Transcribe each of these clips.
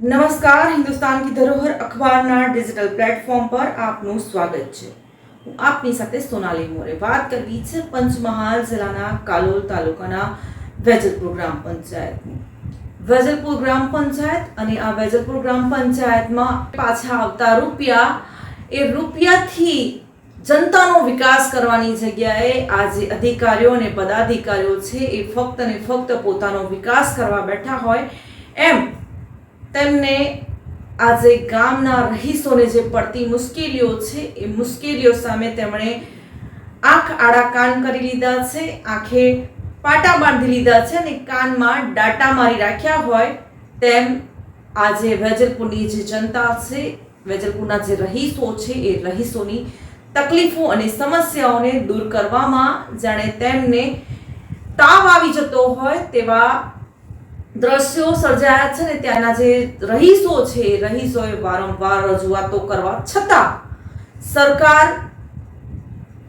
નમસ્કાર, હિન્દુસ્તાન કી ધરોહર અખબારના digital platform પર આપનું સ્વાગત છે। હું આપની સાથે સોનાલી મોરે વાત કરવી છે પંચમહાલ જિલ્લાના કાલોલ તાલુકાના વેજલપુર ગ્રામ પંચાયતની। વેજલપુર ગ્રામ પંચાયત અને આ વેજલપુર ગ્રામ પંચાયતમાં પાછા આવતા રૂપિયાથી જનતાનો વિકાસ કરવાની જગ્યાએ આજે અધિકારીઓ અને પદાધિકારીઓ છે એ ફક્ત ને ફક્ત પોતાનો વિકાસ કરવા બેઠા હોય એમ તેમને આજે ગામના રહીશોને જે પડતી મુશ્કેલીઓ છે એ મુશ્કેલીઓ સામે તેમણે આંખ આડા કાન કરી લીધા છે, આંખે પાટા બાંધી લીધા છે અને કાનમાં ડાટા મારી રાખ્યા હોય તેમ આજે વેજલપુરની જે જનતા છે, વેજલપુરના જે રહીશો છે એ રહીશોની તકલીફો અને સમસ્યાઓને દૂર કરવામાં જાણે તેમને તાવ આવી જતો હોય તેવા દ્રશ્યો સર્જાયા છે ને ત્યાંના જે રહીશો છે એ રહીશોએ વારંવાર રજૂઆતો કરવા છતાં સરકાર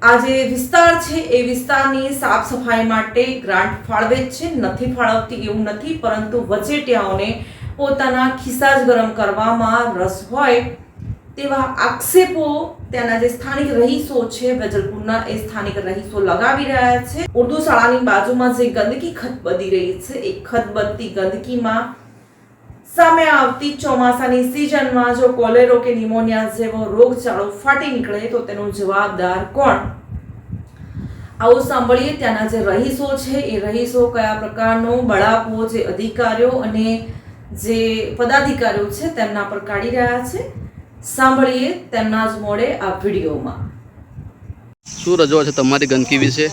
આ જે વિસ્તાર છે એ વિસ્તારની સાફ સફાઈ માટે ગ્રાન્ટ ફાળવે છે, નથી ફાળવતી એવું નથી, પરંતુ વચેટિયાઓને પોતાના ખિસ્સા જ ગરમ કરવામાં રસ હોય તેવા આક્ષેપો ત્યાંના જે સ્થાનિક રહીશો છે વેજલપુરના એ સ્થાનિક રહીશો લગાવી રહ્યા છે। ઉર્દુ શાળાની બાજુમાં જે ગંદકી ખદબદી રહી છે એ ખદબદતી ગંદકીમાં સામે આવતી ચોમાસાની સિઝનમાં જો કોલેરો કે નિમોનિયા જેવો રોગચાળો ફાટી નીકળે તો તેનો જવાબદાર કોણ? આવું સાંભળીએ ત્યાંના જે રહીશો છે એ રહીશો કયા પ્રકારનો બળાપો જે અધિકારીઓ અને જે પદાધિકારીઓ છે તેમના પર કાઢી રહ્યા છે। સાંભળીએ તેમના જ મોડે આ વિડીયોમાં। શું રજૂઆત છે તમારી ગંદકી વિશે?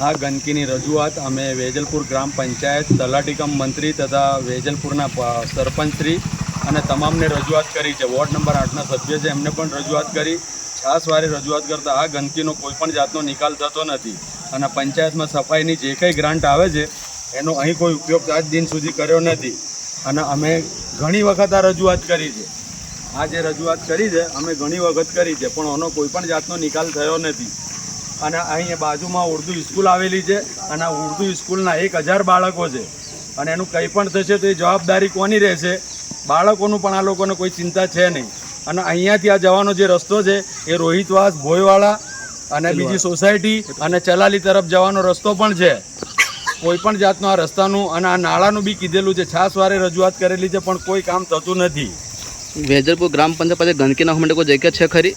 આ ગંદકીની રજૂઆત અમે વેજલપુર ગ્રામ પંચાયત તલાટી કમ મંત્રી તથા વેજલપુરના સરપંચશ્રી અને તમામને રજૂઆત કરી છે। વોર્ડ નંબર 8ના સભ્ય છે એમને પણ રજૂઆત કરી। છાસવારે રજૂઆત કરતાં આ ગંદકીનો કોઈ પણ જાતનો નિકાલ થતો નથી અને પંચાયતમાં સફાઈની જે કંઈ ગ્રાન્ટ આવે છે એનો અહીં કોઈ ઉપયોગ આજ દિન સુધી કર્યો નથી અને અમે ઘણી વખત આ રજૂઆત કરી છે। આ જે રજૂઆત કરી છે અમે ઘણી વખત કરી છે પણ આનો કોઈ પણ જાતનો નિકાલ થયો નથી અને અહીં બાજુમાં ઉર્દુ સ્કૂલ આવેલી છે અને આ ઉર્દુ સ્કૂલના 1000 બાળકો છે અને એનું કંઈ પણ થશે તો એ જવાબદારી કોની રહેશે? બાળકોનું પણ આ લોકોને કોઈ ચિંતા છે નહીં અને અહીંયાથી આ જવાનો જે રસ્તો છે એ રોહિતવાસ ભોયવાળા અને બીજી સોસાયટી અને ચલાલી તરફ જવાનો રસ્તો પણ છે। કોઈ પણ જાતનો આ રસ્તાનું અને આ નાળાનું બી કીધેલું છે, છાસવારે રજૂઆત કરેલી છે પણ કોઈ કામ થતું નથી। વેજલપુર ગ્રામ પંચાયત પાસે ગંદકી નાખવા માટે કોઈ જગ્યા છે ખરી?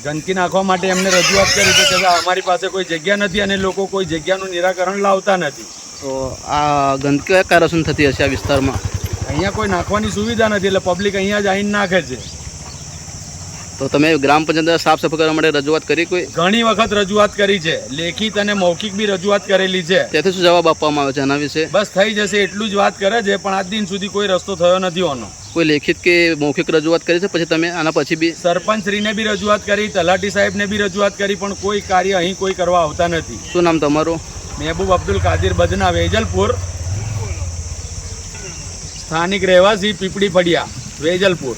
ગંદકી નાખવા માટે એમને રજૂઆત કરી છે કે અમારી પાસે કોઈ જગ્યા નથી અને લોકો કોઈ જગ્યાનું નિરાકરણ લાવતા નથી। તો આ ગંદકી કયા કારણસર થતી હશે આ વિસ્તારમાં? અહીંયા કોઈ નાખવાની સુવિધા નથી એટલે પબ્લિક અહીંયા જ આવીને નાખે છે। તો તમે ગ્રામ પંચાયત સાફ સફાઈ કરવા માટે રજૂઆત કરી? કોઈ ઘણી વખત રજૂઆત કરી છે, લેખિત અને મૌખિક બી રજૂઆત કરેલી છે। ત્યાંથી શું જવાબ આપવામાં આવે છે આના વિશે? બસ થઈ જશે એટલું જ વાત કરે છે પણ આજ દિન સુધી કોઈ રસ્તો થયો નથી આનો। કોઈ લેખિત કે મૌખિક રજૂઆત કરી છે પછી તમે આના પછી બી? સરપંચશ્રીને બી રજૂઆત કરી, તલાટી સાહેબને બી રજૂઆત કરી પણ કોઈ કાર્ય અહીં કોઈ કરવા આવતા નથી। શું નામ તમારું? મહેબૂબ અબ્દુલ કાદિર બદના, વેજલપુર, સ્થાનિક રહેવાસી, પીપળી ફળિયા, વેજલપુર।